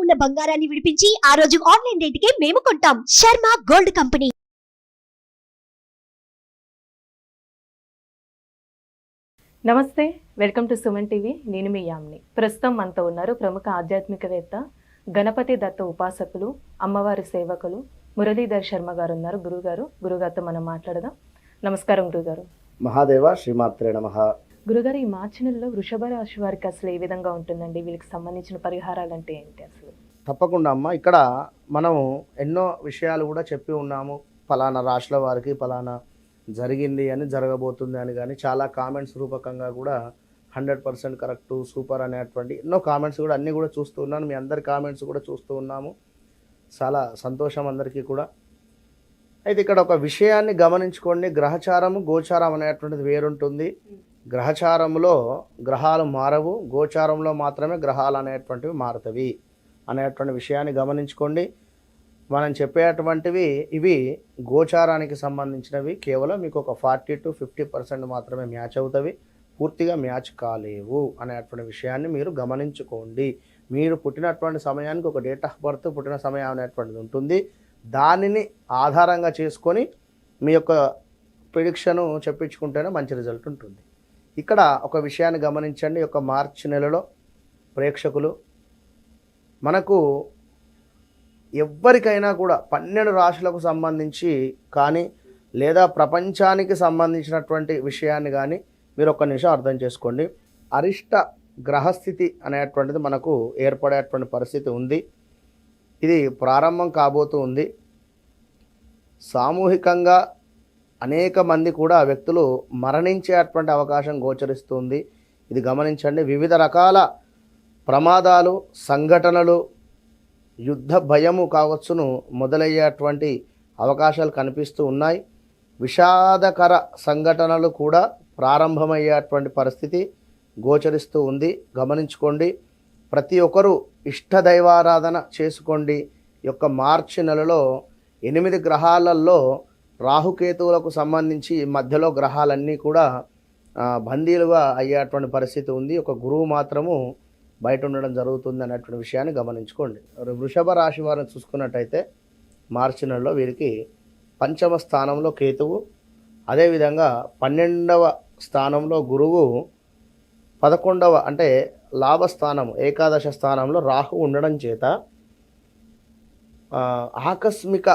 ఉన్న బంగారాన్ని విడిపించి ఆ రోజు ఆన్లైన్ రేటుకే మేము కొంటాం. Sharma gold company. నమస్తే, వెల్కమ్ టు సుమన్ టీవీ. నేను మీ యామ్ని. ప్రస్తుతం మనతో ఉన్నారు ప్రముఖ ఆధ్యాత్మికవేత్త, గణపతి దత్త ఉపాసకులు, అమ్మవారి సేవకులు మురళీధర్ శర్మ గారు ఉన్నారు. గురుగారితో మనం మాట్లాడదాం. నమస్కారం గురుగారు. మహాదేవ శ్రీమాత్రే నమః. గురుగారు, ఈ మార్చి నెలలో వృషభ రాశి వారికి అసలు ఏ విధంగా ఉంటుందండి? వీళ్ళకి సంబంధించిన పరిహారాలు అంటే ఏంటి అసలు? తప్పకుండా అమ్మ, ఇక్కడ మనం ఎన్నో విషయాలు కూడా చెప్పి ఉన్నాము. ఫలానా రాశుల వారికి ఫలానా జరిగింది అని, జరగబోతుంది అని, కానీ చాలా కామెంట్స్ రూపకంగా కూడా 100% కరెక్ట్, సూపర్ అనేటువంటి ఎన్నో కామెంట్స్ కూడా అన్నీ కూడా చూస్తూ ఉన్నాను. మీ అందరి కామెంట్స్ కూడా చూస్తూ ఉన్నాము. చాలా సంతోషం అందరికీ కూడా. అయితే ఇక్కడ ఒక విషయాన్ని గమనించుకోండి. గ్రహచారము గోచారం అనేటువంటిది వేరుంటుంది. గ్రహచారంలో గ్రహాలు మారవు, గోచారంలో మాత్రమే గ్రహాలు అనేటువంటివి మారుతవి అనేటువంటి విషయాన్ని గమనించుకోండి. మనం చెప్పేటువంటివి ఇవి గోచారానికి సంబంధించినవి. కేవలం మీకు ఒక 40 to 50% మాత్రమే మ్యాచ్ అవుతవి, పూర్తిగా మ్యాచ్ కాలేవు అనేటువంటి విషయాన్ని మీరు గమనించుకోండి. మీరు పుట్టినటువంటి సమయానికి ఒక డేట్ ఆఫ్ బర్త్, పుట్టిన సమయం అనేటువంటిది ఉంటుంది. దానిని ఆధారంగా చేసుకొని మీ యొక్క ప్రిడిక్షను చెప్పించుకుంటేనే మంచి రిజల్ట్ ఉంటుంది. ఇక్కడ ఒక విషయాన్ని గమనించండి. యొక్క మార్చి నెలలో ప్రేక్షకులు, మనకు ఎవ్వరికైనా కూడా 12 రాశులకు సంబంధించి కానీ, లేదా ప్రపంచానికి సంబంధించినటువంటి విషయాన్ని కానీ మీరు ఒక్క నిమిషం అర్థం చేసుకోండి. అరిష్ట గ్రహస్థితి అనేటువంటిది మనకు ఏర్పడేటువంటి పరిస్థితి ఉంది. ఇది ప్రారంభం కాబోతూ ఉంది. సామూహికంగా అనేక మంది కూడా వ్యక్తులు మరణించేటువంటి అవకాశం గోచరిస్తుంది. ఇది గమనించండి. వివిధ రకాల ప్రమాదాలు, సంఘటనలు, యుద్ధ భయము కావచ్చును మొదలయ్యేటువంటి అవకాశాలు కనిపిస్తూ ఉన్నాయి. విషాదకర సంఘటనలు కూడా ప్రారంభమయ్యేటువంటి పరిస్థితి గోచరిస్తూ ఉంది. గమనించుకోండి. ప్రతి ఒక్కరూ ఇష్టదైవారాధన చేసుకోండి. యొక్క మార్చి నెలలో 8 గ్రహాలలో రాహుకేతువులకు సంబంధించి మధ్యలో గ్రహాలన్నీ కూడా బందీలుగా అయ్యేటువంటి పరిస్థితి ఉంది. ఒక గురువు మాత్రము బయట ఉండడం జరుగుతుంది అనేటువంటి విషయాన్ని గమనించుకోండి. వృషభ రాశి వారిని చూసుకున్నట్టయితే మార్చి నెలలో వీరికి 5వ స్థానంలో కేతువు, అదేవిధంగా 12వ స్థానంలో గురువు, 11వ అంటే లాభస్థానం ఏకాదశ స్థానంలో రాహు ఉండడం చేత ఆకస్మిక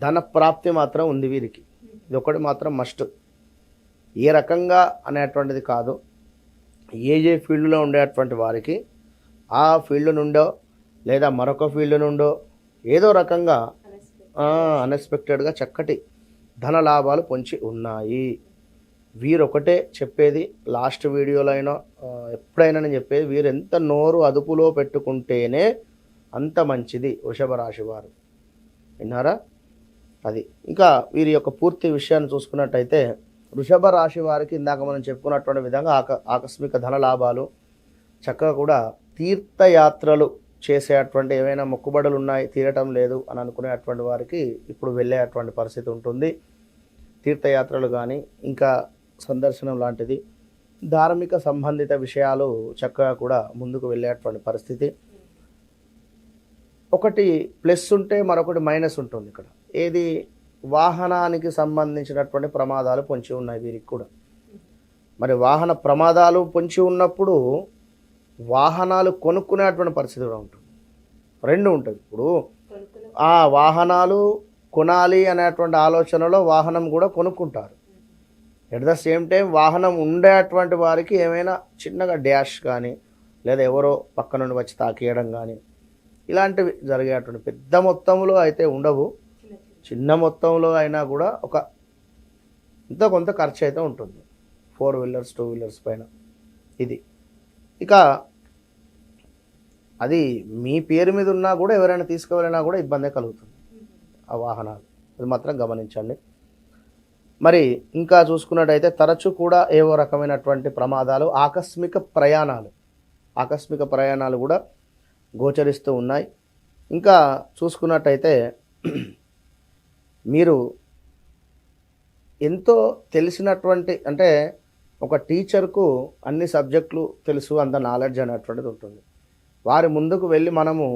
ధన ప్రాప్తి మాత్రం ఉంది వీరికి. ఇది ఒకటి మాత్రం మస్ట్. ఏ రకంగా అనేటువంటిది కాదు, ఏ ఫీల్డ్లో ఉండేటువంటి వారికి ఆ ఫీల్డ్ నుండో లేదా మరొక ఫీల్డ్ నుండో ఏదో రకంగా అన్ఎక్స్పెక్టెడ్గా చక్కటి ధన లాభాలు పొంచి ఉన్నాయి. వీరొకటే చెప్పేది, లాస్ట్ వీడియోలో అయినా ఎప్పుడైనా నేను చెప్పేది, వీరు ఎంత నోరు అదుపులో పెట్టుకుంటేనే అంత మంచిది వృషభ రాశి వారు. విన్నారా? అది. ఇంకా వీరి యొక్క పూర్తి విషయాన్ని చూసుకున్నట్టయితే వృషభ రాశి వారికి ఇందాక మనం చెప్పుకున్నటువంటి విధంగా ఆకస్మిక ధన లాభాలు, చక్కగా కూడా తీర్థయాత్రలు చేసేటువంటి ఏమైనా మొక్కుబడులు ఉన్నాయి తీరటం లేదు అని అనుకునేటువంటి వారికి ఇప్పుడు వెళ్ళేటువంటి పరిస్థితి ఉంటుంది. తీర్థయాత్రలు కానీ ఇంకా సందర్శనం లాంటిది, ధార్మిక సంబంధిత విషయాలు చక్కగా కూడా ముందుకు వెళ్ళేటువంటి పరిస్థితి. ఒకటి ప్లస్ ఉంటే మరొకటి మైనస్ ఉంటుంది. ఇక్కడ ఏది? వాహనానికి సంబంధించినటువంటి ప్రమాదాలు పొంచి ఉన్నాయి వీరికి కూడా. మరి వాహన ప్రమాదాలు పొంచి ఉన్నప్పుడు వాహనాలు కొనుక్కునేటువంటి పరిస్థితి కూడా ఉంటుంది. రెండు ఉంటుంది. ఇప్పుడు ఆ వాహనాలు కొనాలి అనేటువంటి ఆలోచనలో వాహనం కూడా కొనుక్కుంటారు. ఎట్ ద సేమ్ టైం వాహనం ఉండేటువంటి వారికి ఏమైనా చిన్నగా డ్యాష్ కానీ, లేదా ఎవరో పక్క నుండి వచ్చి తాకేయడం కానీ, ఇలాంటివి జరిగేటువంటి పెద్ద మొత్తంలో అయితే ఉండవు. చిన్న మొత్తంలో అయినా కూడా ఒక ఇంత కొంత ఖర్చు అయితే ఉంటుంది. 4 వీలర్స్ 2 వీలర్స్ పైన ఇది. ఇక అది మీ పేరు మీద ఉన్నా కూడా ఎవరైనా తీసుకువెళ్ళినా కూడా ఇబ్బంది కలుగుతుంది ఆ వాహనాలు. అది మాత్రం గమనించండి. మరి ఇంకా చూసుకున్నట్టయితే తరచూ కూడా ఏవో రకమైనటువంటి ప్రమాదాలు, ఆకస్మిక ప్రయాణాలు కూడా గోచరిస్తూ ఉన్నాయి. ఇంకా చూసుకున్నట్టయితే మీరు ఎంతో తెలిసినటువంటి, అంటే ఒక టీచర్కు అన్ని సబ్జెక్టులు తెలుసు, అంత నాలెడ్జ్ అనేటువంటిది ఉంటుంది. వారి ముందుకు వెళ్ళి మనము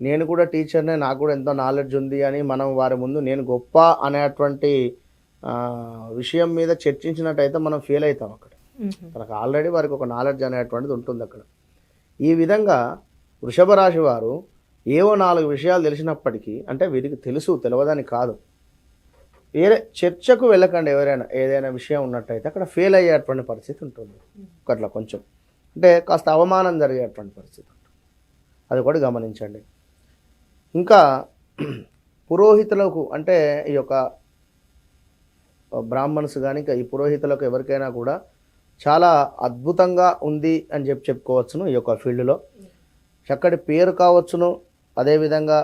నేను కూడా టీచర్నే, నాకు కూడా ఎంతో నాలెడ్జ్ ఉంది అని మనం వారి ముందు నేను గొప్ప అనేటువంటి విషయం మీద చర్చించినట్టయితే మనం ఫెయిల్ అవుతాం అక్కడ. మనకు ఆల్రెడీ వారికి ఒక నాలెడ్జ్ అనేటువంటిది ఉంటుంది అక్కడ. ఈ విధంగా వృషభ రాశి వారు ఏవో 4 విషయాలు తెలిసినప్పటికీ, అంటే వీరికి తెలుసు తెలియదని కాదు, వేరే చర్చకు వెళ్ళకండి. ఎవరైనా ఏదైనా విషయం ఉన్నట్టయితే అక్కడ ఫెయిల్ అయ్యేటువంటి పరిస్థితి ఉంటుంది. అట్లా కొంచెం అంటే కాస్త అవమానం జరిగేటువంటి పరిస్థితి ఉంటుంది. అది కూడా గమనించండి. ఇంకా పురోహితులకు, అంటే ఈ యొక్క బ్రాహ్మణ్స్ కానీ ఇంకా ఈ పురోహితులకు ఎవరికైనా కూడా చాలా అద్భుతంగా ఉంది అని చెప్పుకోవచ్చును. ఈ యొక్క ఫీల్డ్లో చక్కటి పేరు కావచ్చును, అదేవిధంగా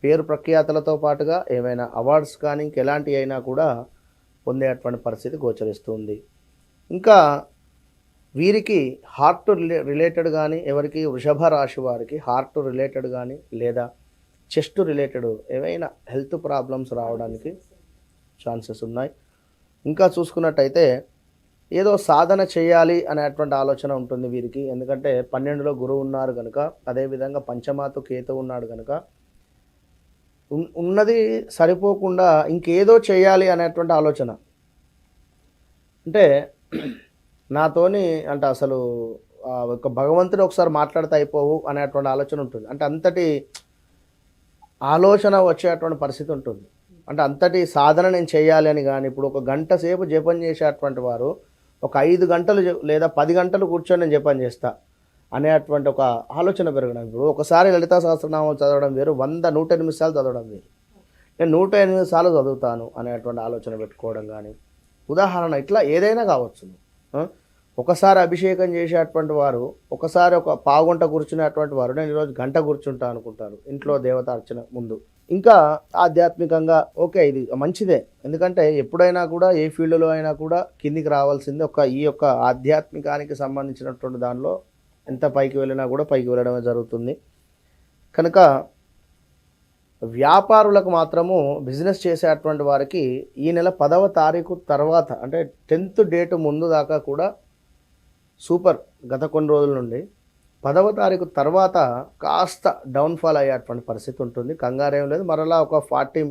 పేరు ప్రఖ్యాతలతో పాటుగా ఏమైనా అవార్డ్స్ కానీ ఇంకెలాంటివి అయినా కూడా పొందేటువంటి పరిస్థితి గోచరిస్తుంది. ఇంకా వీరికి హార్ట్ రిలేటెడ్ కానీ, ఎవరికి వృషభ రాశి వారికి హార్ట్ రిలేటెడ్ కానీ లేదా చెస్ట్ రిలేటెడ్ ఏవైనా హెల్త్ ప్రాబ్లమ్స్ రావడానికి ఛాన్సెస్ ఉన్నాయి. ఇంకా చూసుకున్నట్టయితే ఏదో సాధన చేయాలి అనేటువంటి ఆలోచన ఉంటుంది వీరికి. ఎందుకంటే 12లో గురువు ఉన్నారు కనుక, అదేవిధంగా పంచమాతో కేతు ఉన్నాడు కనుక ఉన్నది సరిపోకుండా ఇంకేదో చేయాలి అనేటువంటి ఆలోచన. అంటే నాతోని అంటే అసలు ఒక భగవంతుడు ఒకసారి మాట్లాడితే అయిపోవు అనేటువంటి ఆలోచన ఉంటుంది. అంటే అంతటి ఆలోచన వచ్చేటువంటి పరిస్థితి ఉంటుంది. అంటే అంతటి సాధన నేను చేయాలి అని. కానీ ఇప్పుడు ఒక గంట సేపు జపం చేసేటువంటి వారు ఒక 5 గంటలు లేదా 10 గంటలు కూర్చొని నేను జపం చేస్తా అనేటువంటి ఒక ఆలోచన పెరగడం. ఇప్పుడు ఒకసారి లలితా సహస్రనామాలు చదవడం వేరు, 100-108 సార్లు చదవడం వేరు. నేను 108 సార్లు చదువుతాను అనేటువంటి ఆలోచన పెట్టుకోవడం కానీ, ఉదాహరణ ఇట్లా ఏదైనా కావచ్చు. ఒకసారి అభిషేకం చేసేటువంటి వారు ఒకసారి ఒక పావుగంట కూర్చునేటువంటి వారు నేను ఈరోజు గంట కూర్చుంటా అనుకుంటారు ఇంట్లో దేవత అర్చన ముందు. ఇంకా ఆధ్యాత్మికంగా ఓకే, ఇది మంచిదే. ఎందుకంటే ఎప్పుడైనా కూడా ఏ ఫీల్డ్లో అయినా కూడా కిందికి రావాల్సింది ఈ యొక్క ఆధ్యాత్మికానికి సంబంధించినటువంటి దానిలో ఎంత పైకి వెళ్ళినా కూడా పైకి వెళ్ళడమే జరుగుతుంది. కనుక వ్యాపారులకు మాత్రము, బిజినెస్ చేసేటువంటి వారికి ఈ నెల 10వ తారీఖు తర్వాత, అంటే 10th డేట్ ముందు దాకా కూడా సూపర్. గత కొన్ని రోజుల నుండి 10వ తారీఖు తర్వాత కాస్త డౌన్ఫాల్ అయ్యేటువంటి పరిస్థితి ఉంటుంది. కంగారేం లేదు, మరలా ఒక 40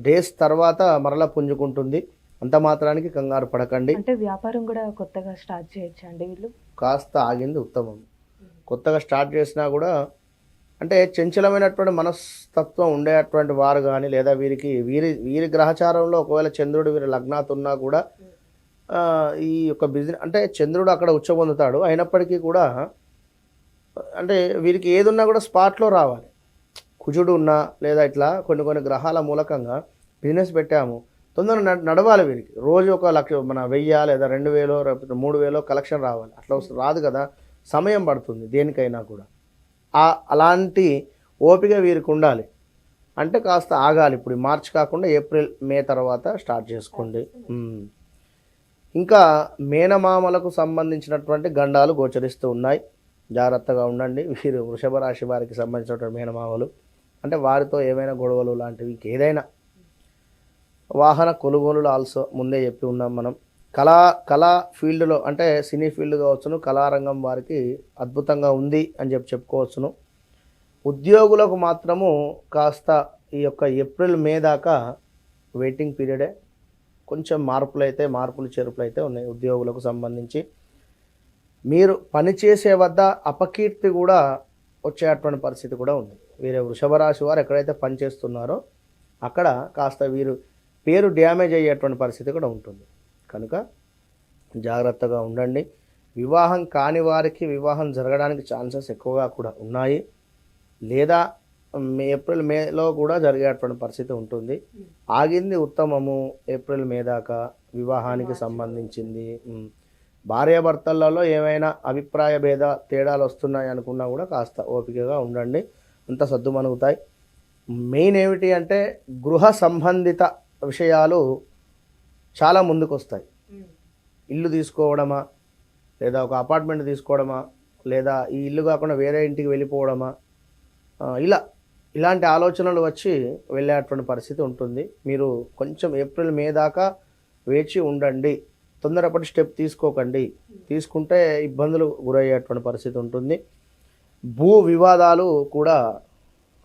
డేస్ తర్వాత మరలా పుంజుకుంటుంది. అంత మాత్రానికి కంగారు పడకండి. అంటే వ్యాపారం కూడా కొత్తగా స్టార్ట్ చేయొచ్చండి వీళ్ళు? కాస్త ఆగింది ఉత్తమం. కొత్తగా స్టార్ట్ చేసినా కూడా అంటే చంచలమైనటువంటి మనస్తత్వం ఉండేటువంటి వారు కానీ, లేదా వీరి గ్రహచారంలో ఒకవేళ చంద్రుడు వీరి లగ్నాత్ ఉన్నా కూడా ఈ యొక్క బిజినెస్, అంటే చంద్రుడు అక్కడ ఉచ్చ పొందుతాడు అయినప్పటికీ కూడా అంటే వీరికి ఏది ఉన్నా కూడా స్పాట్లో రావాలి. కుజుడు ఉన్నా లేదా ఇట్లా కొన్ని గ్రహాల మూలకంగా బిజినెస్ పెట్టాము, తొందరగా నడవాలి. వీరికి రోజు ఒక 1,00,000 మన 1000 లేదా 2,000 లేకపోతే 3,000 కలెక్షన్ రావాలి. అట్లా రాదు కదా, సమయం పడుతుంది దేనికైనా కూడా. అలాంటి ఓపిక వీరికి ఉండాలి. అంటే కాస్త ఆగాలి. ఇప్పుడు మార్చ్ కాకుండా ఏప్రిల్ మే తర్వాత స్టార్ట్ చేసుకోండి. ఇంకా మేనమామలకు సంబంధించినటువంటి గండాలు గోచరిస్తూ ఉన్నాయి, జాగ్రత్తగా ఉండండి. వీరు వృషభ రాశి వారికి సంబంధించినటువంటి మేనమామలు అంటే వారితో ఏమైనా గొడవలు లాంటివి ఏదైనా, వాహన కొనుగోలులు ఆల్సో ముందే చెప్పి ఉన్నాం మనం. కళా ఫీల్డ్లో అంటే సినీ ఫీల్డ్ కావచ్చును, కళారంగం వారికి అద్భుతంగా ఉంది అని చెప్పుకోవచ్చును. ఉద్యోగులకు మాత్రము కాస్త ఈ యొక్క ఏప్రిల్ మే దాకా వెయిటింగ్ పీరియడే. కొంచెం మార్పులు చేర్పులు అయితే ఉన్నాయి ఉద్యోగులకు సంబంధించి. మీరు పనిచేసే వద్ద అపకీర్తి కూడా వచ్చేటువంటి పరిస్థితి కూడా ఉంది. వీరే వృషభ రాశి వారు ఎక్కడైతే పనిచేస్తున్నారో అక్కడ కాస్త వీరు పేరు డ్యామేజ్ అయ్యేటువంటి పరిస్థితి కూడా ఉంటుంది. కనుక జాగ్రత్తగా ఉండండి. వివాహం కాని వారికి వివాహం జరగడానికి ఛాన్సెస్ ఎక్కువగా కూడా ఉన్నాయి, లేదా ఏప్రిల్ మేలో కూడా జరిగేటువంటి పరిస్థితి ఉంటుంది. ఆగింది ఉత్తమము ఏప్రిల్ మే దాకా వివాహానికి సంబంధించింది. భార్యాభర్తలలో ఏమైనా అభిప్రాయ తేడాలు వస్తున్నాయి అనుకున్నా కూడా కాస్త ఓపికగా ఉండండి, అంత సద్దుమణుగుతాయి. మెయిన్ ఏమిటి అంటే గృహ సంబంధిత విషయాలు చాలా ముందుకు వస్తాయి. ఇల్లు తీసుకోవడమా, లేదా ఒక అపార్ట్మెంట్ తీసుకోవడమా, లేదా ఈ ఇల్లు కాకుండా వేరే ఇంటికి వెళ్ళిపోవడమా, ఇలాంటి ఆలోచనలు వచ్చి వెళ్ళేటువంటి పరిస్థితి ఉంటుంది. మీరు కొంచెం ఏప్రిల్ మే దాకా వేచి ఉండండి, తొందరపడి స్టెప్ తీసుకోకండి. తీసుకుంటే ఇబ్బందులు గురయ్యేటువంటి పరిస్థితి ఉంటుంది. భూ వివాదాలు కూడా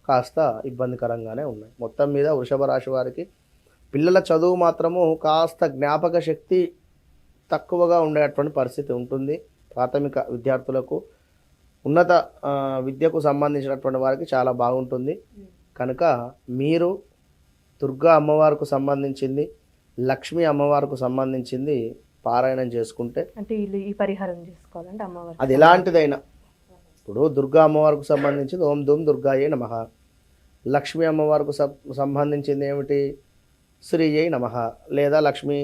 కాస్త ఇబ్బందికరంగానే ఉన్నాయి. మొత్తం మీద వృషభ రాశి వారికి పిల్లల చదువు మాత్రము కాస్త జ్ఞాపక శక్తి తక్కువగా ఉండేటువంటి పరిస్థితి ఉంటుంది. ప్రాథమిక విద్యార్థులకు ఉన్నత విద్యకు సంబంధించినటువంటి వారికి చాలా బాగుంటుంది. కనుక మీరు దుర్గా అమ్మవారికి సంబంధించింది, లక్ష్మీ అమ్మవారికి సంబంధించింది పారాయణం చేసుకుంటే, అంటే ఈ పరిహారం చేసుకోవాలంటే అమ్మవారు అది ఎలాంటిదైనా, ఇప్పుడు దుర్గా అమ్మవారికి సంబంధించింది ఓం దుమ్ దుర్గాయే నమః, లక్ష్మీ అమ్మవారికి సంబంధించింది ఏమిటి శ్రీయై నమః, లేదా లక్ష్మీ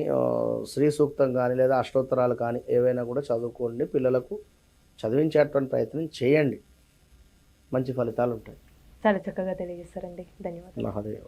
శ్రీ సూక్తం కానీ లేదా అష్టోత్తరాలు కానీ ఏవైనా కూడా చదువుకోండి. పిల్లలకు చదివించేటువంటి ప్రయత్నం చేయండి, మంచి ఫలితాలు ఉంటాయి. చాలా చక్కగా తెలియజేస్తారండి. ధన్యవాదాలు. మహాదేవ.